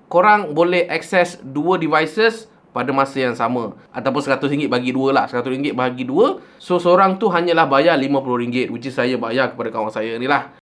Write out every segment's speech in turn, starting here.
korang boleh akses dua devices pada masa yang sama. Ataupun RM100 bagi dua lah. RM100 bagi dua. So, seorang tu hanyalah bayar RM50, which is saya bayar kepada kawan saya ni lah.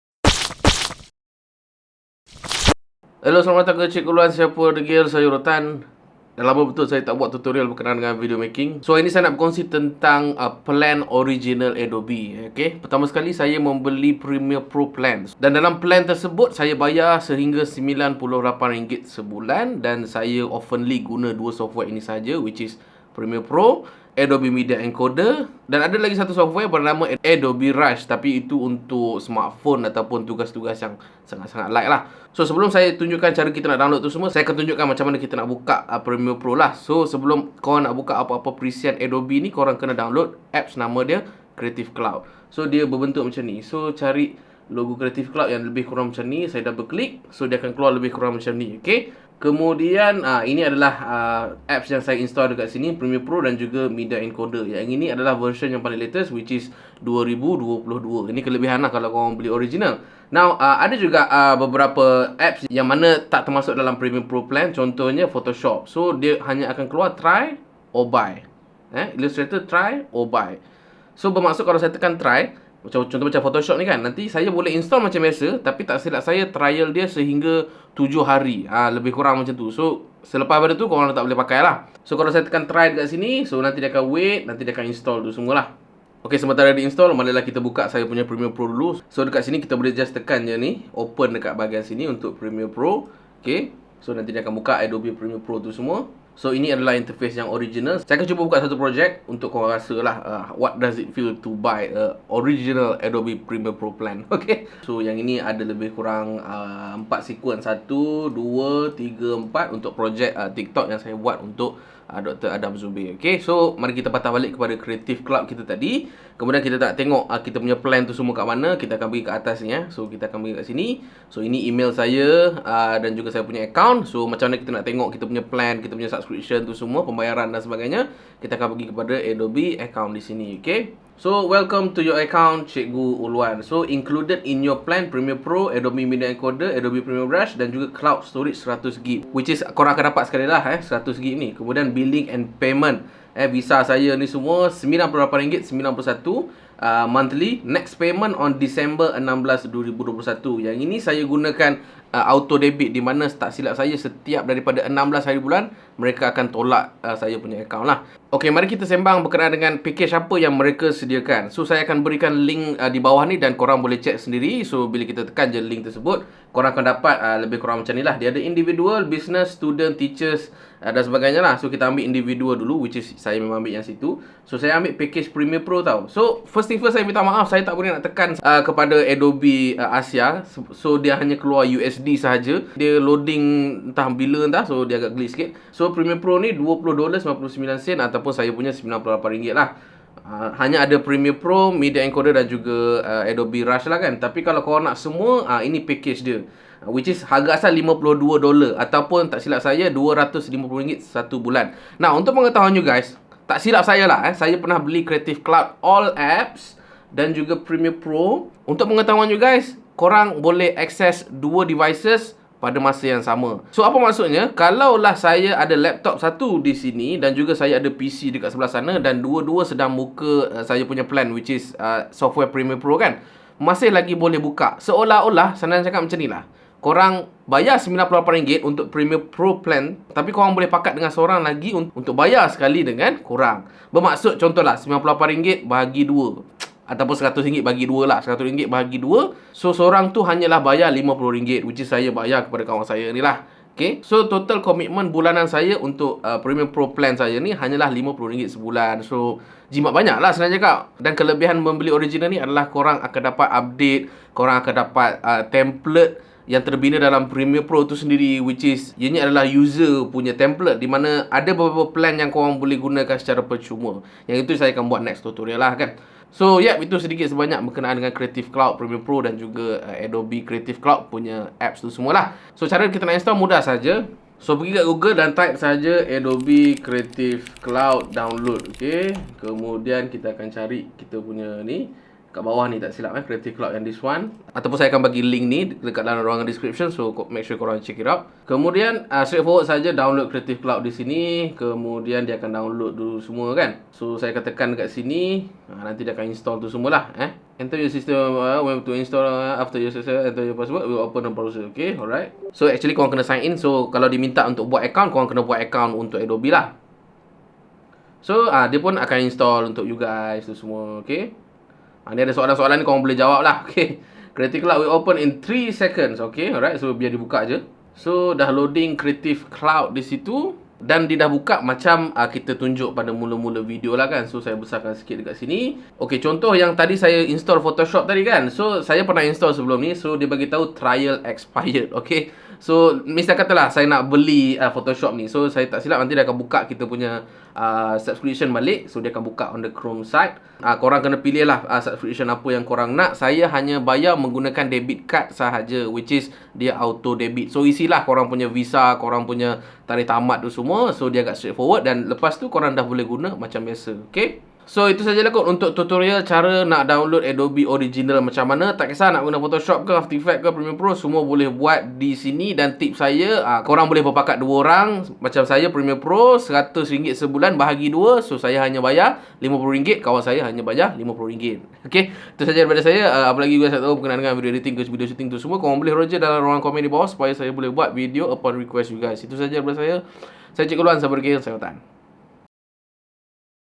Hello, selamat datang ke Cikgu Luan. Siapa degil? Saya Rotan. Dah lama betul saya tak buat tutorial berkenaan dengan video making. So, ini saya nak berkongsi tentang plan original Adobe. Okay? Pertama sekali, saya membeli Premiere Pro plans. Dan dalam plan tersebut, saya bayar sehingga RM98 sebulan. Dan saya oftenly guna dua software ini saja, which is Premiere Pro, Adobe Media Encoder, dan ada lagi satu software bernama Adobe Rush, tapi itu untuk smartphone ataupun tugas-tugas yang sangat-sangat light lah. So, sebelum saya tunjukkan cara kita nak download tu semua, saya akan tunjukkan macam mana kita nak buka Premiere Pro lah. So, sebelum korang nak buka apa-apa preset Adobe ni, korang kena download apps nama dia Creative Cloud. So, dia berbentuk macam ni. So, cari logo Creative Cloud yang lebih kurang macam ni. Saya double klik. So, dia akan keluar lebih kurang macam ni. Okay. Kemudian, ini adalah apps yang saya install dekat sini, Premiere Pro dan juga Media Encoder. Yang ini adalah version yang paling latest, which is 2022. Ini kelebihan lah kalau korang beli original. Now, ada juga beberapa apps yang mana tak termasuk dalam Premiere Pro plan. Contohnya Photoshop. So, dia hanya akan keluar try or buy. Illustrator try or buy. So, bermaksud kalau saya tekan try, contoh macam Photoshop ni kan, nanti saya boleh install macam biasa, tapi tak silap saya trial dia sehingga 7 hari. Lebih kurang macam tu. So, selepas pada tu korang tak boleh pakai lah. So, kalau saya tekan try dekat sini, so nanti dia akan wait, nanti dia akan install tu semualah. Ok, sementara dia install, marilah kita buka saya punya Premiere Pro dulu. So, dekat sini kita boleh just tekan je ni, open dekat bahagian sini untuk Premiere Pro. Ok, so nanti dia akan buka Adobe Premiere Pro tu semua. So, ini adalah interface yang original. Saya akan cuba buka satu projek untuk korang rasa lah what does it feel to buy original Adobe Premiere Pro plan. Okay. So, yang ini ada lebih kurang 4 sequence. 1, 2, 3, 4 untuk projek TikTok yang saya buat untuk Dr. Adam Zubir. Okay. So, mari kita patah balik kepada Creative Cloud kita tadi. Kemudian kita tak tengok kita punya plan tu semua kat mana. Kita akan pergi ke atas ni ya. So, kita akan pergi kat sini. So, ini email saya dan juga saya punya account. So, macam mana kita nak tengok kita punya plan, kita punya subscription tu semua, pembayaran dan sebagainya. Kita akan pergi kepada Adobe account di sini. Okay. So, welcome to your account, Cikgu Uluan. So, included in your plan, Premiere Pro, Adobe Media Encoder, Adobe Premiere Rush dan juga Cloud Storage 100GB. Which is, korang akan dapat sekali lah 100GB ni. Kemudian, billing and payment. Visa saya ni semua RM98.91 monthly. Next payment on December 16, 2021. Yang ini saya gunakan auto debit, di mana tak silap saya setiap daripada 16 hari bulan mereka akan tolak saya punya account lah. Ok, mari kita sembang berkenaan dengan package apa yang mereka sediakan. So, saya akan berikan link di bawah ni dan korang boleh check sendiri. So, bila kita tekan je link tersebut, korang akan dapat lebih kurang macam ni lah. Dia ada individual, business, student, teachers dan sebagainya lah. So, kita ambil individual dulu, which is saya memang ambil yang situ. So, saya ambil package Premiere Pro tau. So, first thing first, saya minta maaf, saya tak boleh nak tekan kepada Adobe Asia. So, dia hanya keluar USD sahaja. Dia loading entah bila entah. So, dia agak glitch sikit. So, Premiere Pro ni $20.99 ataupun saya punya RM98 lah. Hanya ada Premiere Pro, Media Encoder dan juga Adobe Rush lah kan. Tapi kalau korang nak semua, ini package dia, which is harga asal $52 ataupun tak silap saya RM250 satu bulan. Nah, untuk pengetahuan you guys, tak silap saya lah saya pernah beli Creative Cloud all apps dan juga Premiere Pro. Untuk pengetahuan you guys, korang boleh akses dua devices pada masa yang sama. So, apa maksudnya? Kalaulah saya ada laptop satu di sini dan juga saya ada PC dekat sebelah sana dan dua-dua sedang buka saya punya plan, which is software Premiere Pro kan, masih lagi boleh buka. Seolah-olah, senang cakap macam ni lah, korang bayar RM98 untuk Premiere Pro plan, tapi korang boleh pakat dengan seorang lagi untuk bayar sekali dengan korang. Bermaksud, contohlah, RM98 bagi 2. Ataupun RM100 bagi 2 lah. RM100 bagi 2. So, seorang tu hanyalah bayar RM50, which is saya bayar kepada kawan saya ni lah. Okay. So, total komitmen bulanan saya untuk Premiere Pro plan saya ni hanyalah RM50 sebulan. So, jimat banyak lah senang cakap. Dan kelebihan membeli original ni adalah korang akan dapat update, korang akan dapat template yang terbina dalam Premiere Pro tu sendiri, which is ianya adalah user punya template, di mana ada beberapa plan yang korang boleh gunakan secara percuma. Yang itu saya akan buat next tutorial lah kan. So, itu sedikit sebanyak berkenaan dengan Creative Cloud, Premiere Pro dan juga Adobe Creative Cloud punya apps tu semualah. So, cara kita nak install mudah saja. So, pergi kat Google dan type saja Adobe Creative Cloud download. Okay. Kemudian kita akan cari kita punya ni kat bawah ni tak silap Creative Cloud yang this one, ataupun saya akan bagi link ni dekat dalam ruangan description, so make sure korang check it out. Kemudian straightforward saja download Creative Cloud di sini, kemudian dia akan download dulu semua kan. So saya akan tekan dekat sini, nanti dia akan install tu semualah. Enter your system when to install, after your system enter your password will open the browser. Okay, alright. So actually korang kena sign in, so kalau diminta untuk buat account, korang kena buat account untuk Adobe lah. So dia pun akan install untuk you guys tu semua. Okay, ni ada soalan-soalan ni korang boleh jawab lah. Okay, Creative Cloud will open in 3 seconds. Okay, alright. So biar dibuka je. So dah loading Creative Cloud di situ, dan dia dah buka macam kita tunjuk pada mula-mula video lah kan. So saya besarkan sikit dekat sini. Okay, contoh yang tadi saya install Photoshop tadi kan. So saya pernah install sebelum ni, so dia bagi tahu trial expired. Okay, so misalnya katalah saya nak beli Photoshop ni, so saya tak silap nanti dia akan buka kita punya subscription balik. So dia akan buka on the Chrome side. Korang kena pilih lah subscription apa yang korang nak. Saya hanya bayar menggunakan debit card sahaja, which is dia auto debit. So isilah korang punya visa, korang punya tarikh tamat tu semua. So dia agak straightforward, dan lepas tu korang dah boleh guna macam biasa. Okay, so itu sajalah kot untuk tutorial cara nak download Adobe Original macam mana. Tak kisah nak guna Photoshop ke, After Effects ke, Premiere Pro, semua boleh buat di sini. Dan tips saya, korang boleh berpakat 2 orang. Macam saya Premiere Pro RM100 sebulan bahagi 2. So saya hanya bayar RM50, kawan saya hanya bayar RM50. Okay, itu saja daripada saya. Apa lagi guys nak tahu berkenaan dengan video editing ke video shooting tu semua, korang boleh roger dalam ruangan komen di bawah supaya saya boleh buat video upon request you guys. Itu saja daripada saya. Saya Cikgu Luan, sabar saya Tan.